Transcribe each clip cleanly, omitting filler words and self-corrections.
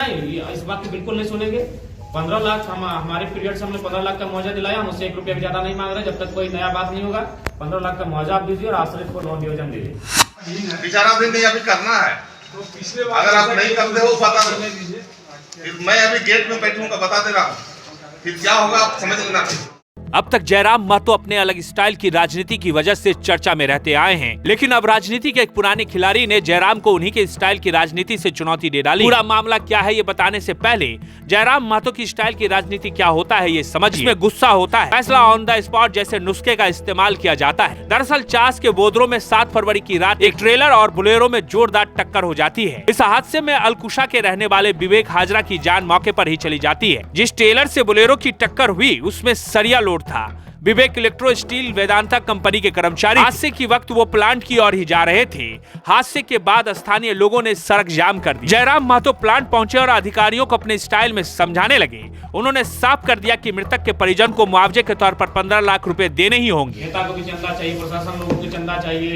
नहीं, इस बात को बिल्कुल नहीं सुनेंगे। 15 लाख हमारे पीरियड से हमने 15 लाख का मुआवजा दिलाया, हम उससे 1 रुपया भी ज्यादा नहीं मांग रहे। जब तक कोई नया बात नहीं होगा 15 लाख का मुआवजा आप दीजिए और आश्रित को लोन नियोजन दीजिए। बिचारा दिन नहीं अभी करना है, तो पिछले बार अगर आप नहीं करते हो बता दो। मैं अभी गेट में बैठूंगा, बता दे रहा हूँ, फिर क्या होगा आप समझ लेना। अब तक जयराम महतो अपने अलग स्टाइल की राजनीति की वजह से चर्चा में रहते आए हैं, लेकिन अब राजनीति के एक पुराने खिलाड़ी ने जयराम को उन्हीं के स्टाइल की राजनीति से चुनौती दे डाली। पूरा मामला क्या है ये बताने से पहले जयराम महतो की स्टाइल की राजनीति क्या होता है ये समझिए। इसमें गुस्सा होता है, फैसला ऑन द स्पॉट जैसे नुस्खे का इस्तेमाल किया जाता है। दरअसल चास के बोदरों में 7 फरवरी की रात एक ट्रेलर और बुलेरो में जोरदार टक्कर हो जाती है। इस हादसे में अलकुशा के रहने वाले विवेक हाजरा की जान मौके पर ही चली जाती है। जिस ट्रेलर से बुलेरो की टक्कर हुई उसमें सरिया लोड था। विवेक इलेक्ट्रो स्टील वेदांता कंपनी के कर्मचारी हादसे की वक्त वो प्लांट की ओर ही जा रहे थे। हादसे के बाद स्थानीय लोगों ने सड़क जाम कर दी। जयराम महतो प्लांट पहुंचे और अधिकारियों को अपने स्टाइल में समझाने लगे। उन्होंने साफ कर दिया कि मृतक के परिजन को मुआवजे के तौर पर 15 लाख रुपए देने ही होंगे। नेता को भी चंदा चाहिए, प्रशासन लोगों को चंदा चाहिए,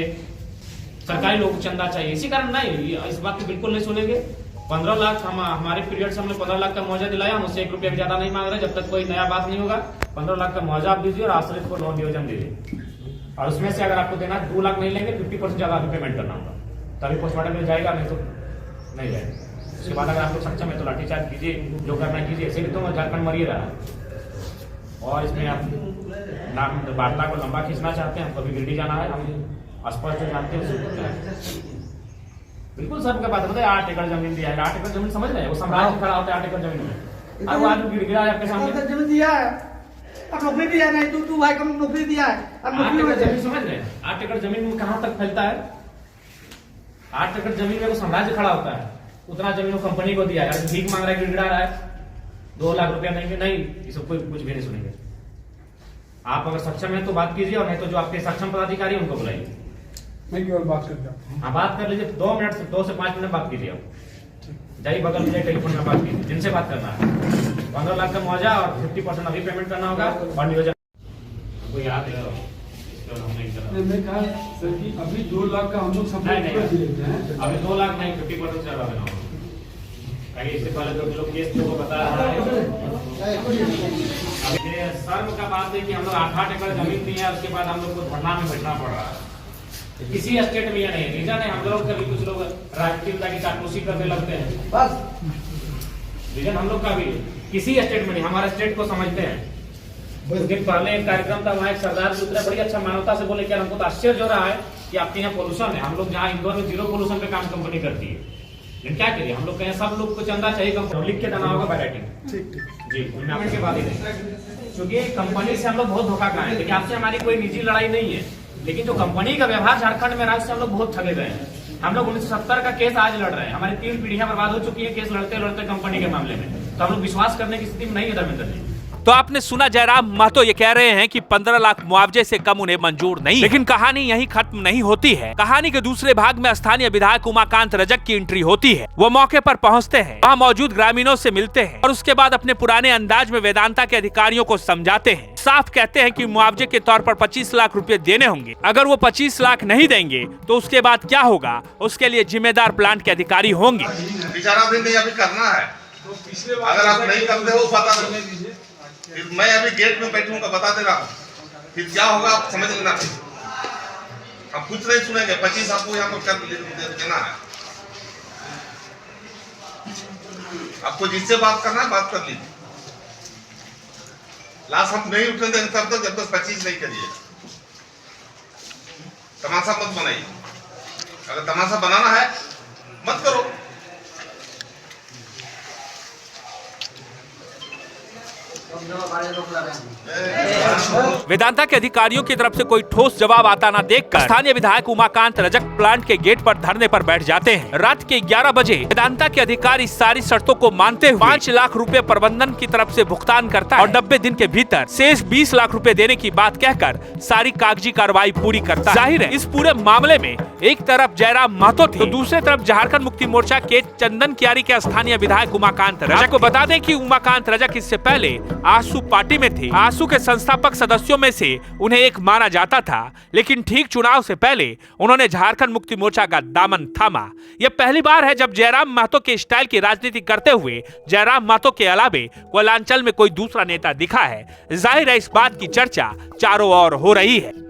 सरकारी लोगों को चंदा चाहिए। इसी कारण नहीं, इस बात को बिल्कुल नहीं सुनेंगे। 15 लाख हमारे पीरियड से हमने 15 लाख का मुआवजा दिलाया, हम उससे 1 रुपया भी ज्यादा नहीं मांग रहे। जब तक कोई नया बात नहीं होगा 15 लाख का मुआवजा आप दीजिए और आश्रित को लोन नियोजन दीजिए। और उसमें से अगर आपको देना 2 लाख नहीं लेंगे 50% ज्यादा पेमेंट करना होगा, तभी पोस्टमार्टम में जाएगा, नहीं तो नहीं जाएगा। उसके बाद अगर आपको सक्षम है तो लाठीचार्ज कीजिए, जो करना कीजिए। ऐसे भी तो झारखंड मर ही रहा है। और इसमें आप वार्ता को लंबा खींचना चाहते हैं, हमको अभी गिरडी जाना है, हम स्पष्ट जानते हैं। बिल्कुल सबका बात बताए, 8 एकड़ जमीन दिया है। 8 एकड़ जमीन समझ रहे हैं, वो साम्राज्य खड़ा होता है 8 एकड़ जमीन में। अब आदमी गिर गिरा है आपके सामने, जमीन दिया है, अब नौकरी दिया नहीं, तू भाई कम नौकरी दिया है, अब 8 एकड़ जमीन समझ रहे हैं। 8 एकड़ जमीन में कहां तक फैलता है? 8 एकड़ जमीन में वो साम्राज्य खड़ा होता है, उतना जमीन वो कंपनी को दिया है। भीख मांग रहा है, गिड़गिड़ा रहा है, 2 लाख रुपया नहीं, ये सब कोई कुछ भी नहीं सुनेंगे। आप अगर सक्षम है तो बात कीजिए, और नहीं तो जो आपके सक्षम पदाधिकारी उनको बुलाइए। मैं केवल बात करता हूँ। हाँ, बात कर लीजिए। 2 से 5 मिनट बात कीजिए। आप जाइए बगल में टेलीफोन में बात कीजिए, जिनसे बात करना है। 15 लाख का मुआवजा और 50% अभी पेमेंट करना होगा और नियोजन हमको याद है। मैं कहा सर कि अभी 2 लाख का हम लोग सब अभी 2 लाख नहीं, 50% ज्यादा देना होगा। इससे पहले तो लोग केस को बता रहा है। शर्म का बात है कि हम लोग 8 एकड़ जमीन दी है, उसके बाद हम लोग को धरना में बैठना पड़ रहा है। किसी स्टेट में यह नहीं रीजन है। हम लोग कभी कुछ लोग राजनीतिकता की चाटलूसी करने लगते हैं, बस रीजन हम लोग का भी किसी स्टेट में नहीं, हमारे स्टेट को समझते हैं। कुछ दिन पहले एक कार्यक्रम था, वहाँ एक सरदार जी उतरे, बड़ी अच्छा मानवता से बोले कि हमको तो आश्चर्य हो रहा है कि आपके यहाँ पोल्यूशन है। हम लोग जहाँ इंदौर में 0 पोल्यूशन पे काम कंपनी करती है, लेकिन क्या करिए, हम लोग कहें सब लोग को चंदा चाहिए, कंपनी लिख के देना होगा बैराइटिंग जी, टूर्नामेंट के बाद ही नहीं। क्योंकि कंपनी से हम लोग बहुत धोखा खाए, लेकिन आपसे हमारी कोई निजी लड़ाई नहीं है, लेकिन जो कंपनी का व्यवहार झारखंड में राज्य से हम लोग बहुत ठगे गए हैं। हम लोग 1970 का केस आज लड़ रहे हैं, हमारी 3 पीढ़ियां बर्बाद हो चुकी है केस लड़ते लड़ते कंपनी के मामले में। तो हम लोग विश्वास करने की स्थिति में नहीं है धर्मेंद्र जी। तो आपने सुना, जयराम महतो ये कह रहे हैं कि 15 लाख मुआवजे से कम उन्हें मंजूर नहीं। लेकिन कहानी यहीं खत्म नहीं होती है। कहानी के दूसरे भाग में स्थानीय विधायक उमाकांत रजक की एंट्री होती है। वो मौके पर पहुंचते हैं, वहां मौजूद ग्रामीणों से मिलते हैं और उसके बाद अपने पुराने अंदाज में वेदांता के अधिकारियों को समझाते हैं। साफ कहते हैं कि मुआवजे के तौर पर 25 लाख रुपए देने होंगे। अगर वो 25 लाख नहीं देंगे तो उसके बाद क्या होगा, उसके लिए जिम्मेदार प्लांट के अधिकारी होंगे। बिचारा दिन नहीं अभी करना है, तो पिछले बार अगर आप नहीं करते हो बता दो। फिर मैं अभी गेट में बैठूंगा, बता दे रहा हूँ, फिर क्या होगा आप समझ लेना। आप कुछ नहीं सुनेंगे, 25 आपको यहाँ पर देना है। आपको जिससे बात करना है बात कर लीजिए। लास्ट हम नहीं उठने देंगे तब तक जब तक 25 नहीं करिए। तमाशा मत बनाइए, अगर तमाशा बनाना है मत करो। वेदांता के अधिकारियों की तरफ से कोई ठोस जवाब आता ना देखकर स्थानीय विधायक उमाकांत रजक प्लांट के गेट पर धरने पर बैठ जाते हैं। रात के 11 बजे वेदांता के अधिकारी सारी शर्तों को मानते हुए 5 लाख रुपए प्रबंधन की तरफ से भुगतान करता है और 90 दिन के भीतर शेष 20 लाख रुपए देने की बात कहकर सारी कागजी कार्रवाई पूरी करता है। जाहिर है इस पूरे मामले में एक तरफ जयराम महतो थे, तो दूसरे तरफ झारखंड मुक्ति मोर्चा के चंदन कियारी के स्थानीय विधायक उमाकांत रजक को बता दें कि उमाकांत रजक इससे पहले आसू पार्टी में थे। आसू के संस्थापक सदस्यों में से उन्हें एक माना जाता था, लेकिन ठीक चुनाव से पहले उन्होंने झारखंड मुक्ति मोर्चा का दामन थामा। यह पहली बार है जब जयराम महतो के स्टाइल की राजनीति करते हुए जयराम महतो के अलावे कोयलांचल में कोई दूसरा नेता दिखा है। जाहिर है इस बात की चर्चा चारों ओर हो रही है।